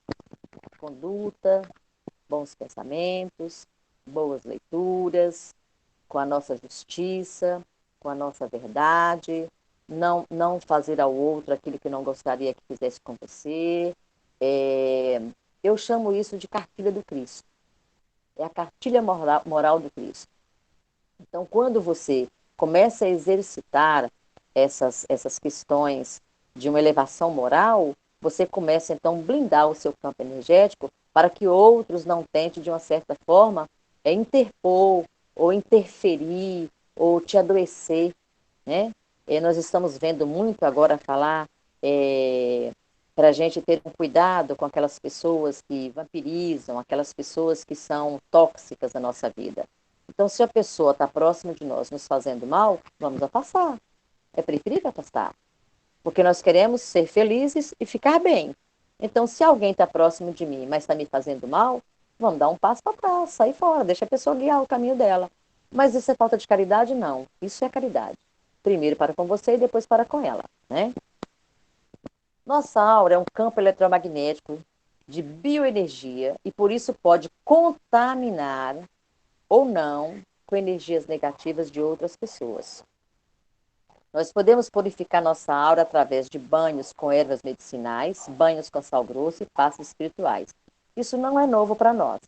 Conduta, bons pensamentos, boas leituras, com a nossa justiça, com a nossa verdade, não fazer ao outro aquilo que não gostaria que fizesse com você. Eu chamo isso de cartilha do Cristo. É a cartilha moral do Cristo. Então, quando você começa a exercitar essas questões de uma elevação moral, você começa, então, a blindar o seu campo energético para que outros não tentem, de uma certa forma, interpor ou interferir ou te adoecer, né? Nós estamos vendo muito agora falar para a gente ter um cuidado com aquelas pessoas que vampirizam, aquelas pessoas que são tóxicas na nossa vida. Então, se a pessoa está próxima de nós nos fazendo mal, vamos afastar. É preferível afastar. Porque nós queremos ser felizes e ficar bem. Então, se alguém está próximo de mim, mas está me fazendo mal, vamos dar um passo para trás, sair fora, deixa a pessoa guiar o caminho dela. Mas isso é falta de caridade? Não. Isso é caridade. Primeiro para com você e depois para com ela, né? Nossa aura é um campo eletromagnético de bioenergia e por isso pode contaminar ou não com energias negativas de outras pessoas. Nós podemos purificar nossa aura através de banhos com ervas medicinais, banhos com sal grosso e passos espirituais. Isso não é novo para nós,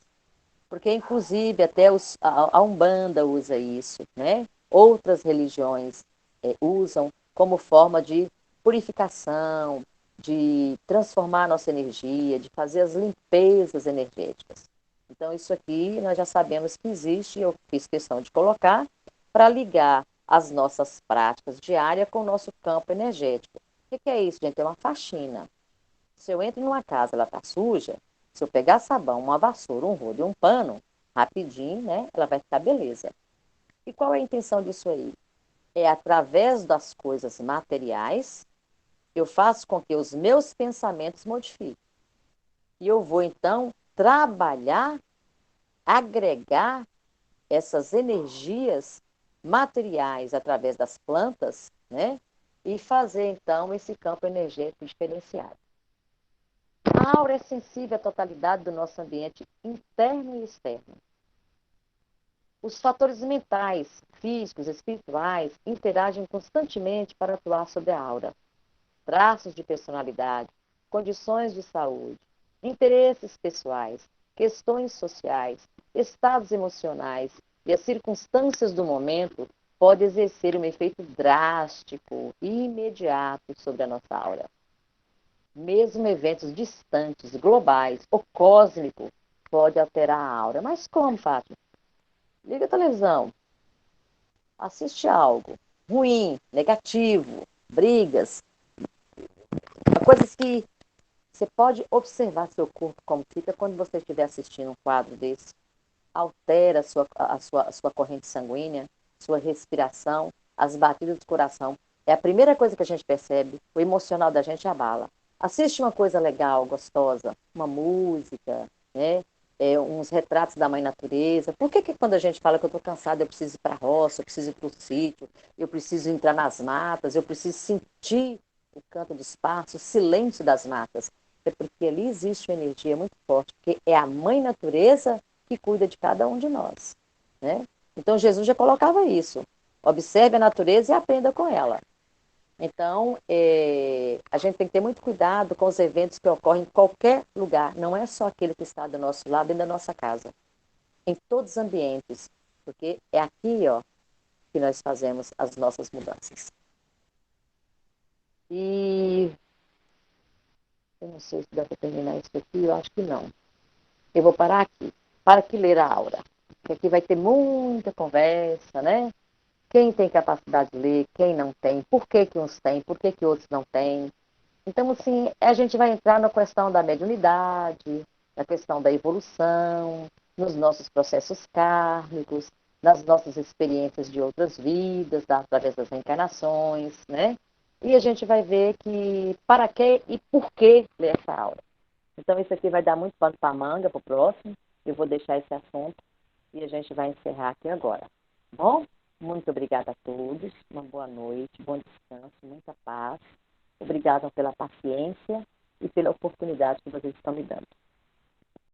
porque inclusive até a Umbanda usa isso, né? Outras religiões usam como forma de purificação, de transformar a nossa energia, de fazer as limpezas energéticas. Então, isso aqui nós já sabemos que existe, eu fiz questão de colocar, para ligar as nossas práticas diárias com o nosso campo energético. O que é isso, gente? É uma faxina. Se eu entro numa casa, ela está suja, se eu pegar sabão, uma vassoura, um rodo e um pano, rapidinho, né? Ela vai ficar beleza. E qual é a intenção disso aí? É através das coisas materiais eu faço com que os meus pensamentos modifiquem. E eu vou, então, trabalhar, agregar essas energias materiais através das plantas, né? E fazer, então, esse campo energético diferenciado. A aura é sensível à totalidade do nosso ambiente interno e externo. Os fatores mentais, físicos, espirituais interagem constantemente para atuar sobre a aura. Traços de personalidade, condições de saúde, interesses pessoais, questões sociais, estados emocionais e as circunstâncias do momento podem exercer um efeito drástico e imediato sobre a nossa aura. Mesmo eventos distantes, globais ou cósmicos podem alterar a aura. Mas como, Fátima? Liga a televisão, assiste algo ruim, negativo, brigas, coisas que você pode observar seu corpo como fica quando você estiver assistindo um quadro desse. Altera a sua corrente sanguínea, sua respiração, as batidas do coração. É a primeira coisa que a gente percebe, o emocional da gente abala. Assiste uma coisa legal, gostosa, uma música, né? Uns retratos da mãe natureza. Por que quando a gente fala que eu estou cansada, eu preciso ir para a roça, eu preciso ir para o sítio, eu preciso entrar nas matas, eu preciso sentir o canto dos pássaros, o silêncio das matas? É porque ali existe uma energia muito forte, porque é a mãe natureza que cuida de cada um de nós, né? Então Jesus já colocava isso. Observe a natureza e aprenda com ela. Então, a gente tem que ter muito cuidado com os eventos que ocorrem em qualquer lugar. Não é só aquele que está do nosso lado, dentro da nossa casa. Em todos os ambientes. Porque é aqui, ó, que nós fazemos as nossas mudanças. E eu não sei se dá para terminar isso aqui, eu acho que não. Eu vou parar aqui. Para que ler a aura. Porque aqui vai ter muita conversa, né? Quem tem capacidade de ler, quem não tem, por que que uns têm, por que que outros não têm. Então, assim, a gente vai entrar na questão da mediunidade, na questão da evolução, nos nossos processos kármicos, nas nossas experiências de outras vidas, através das reencarnações, né? E a gente vai ver que para que e por que ler essa aula. Então, isso aqui vai dar muito pano para manga para o próximo. Eu vou deixar esse assunto e a gente vai encerrar aqui agora. Tá bom? Muito obrigada a todos. Uma boa noite, bom descanso, muita paz. Obrigada pela paciência e pela oportunidade que vocês estão me dando.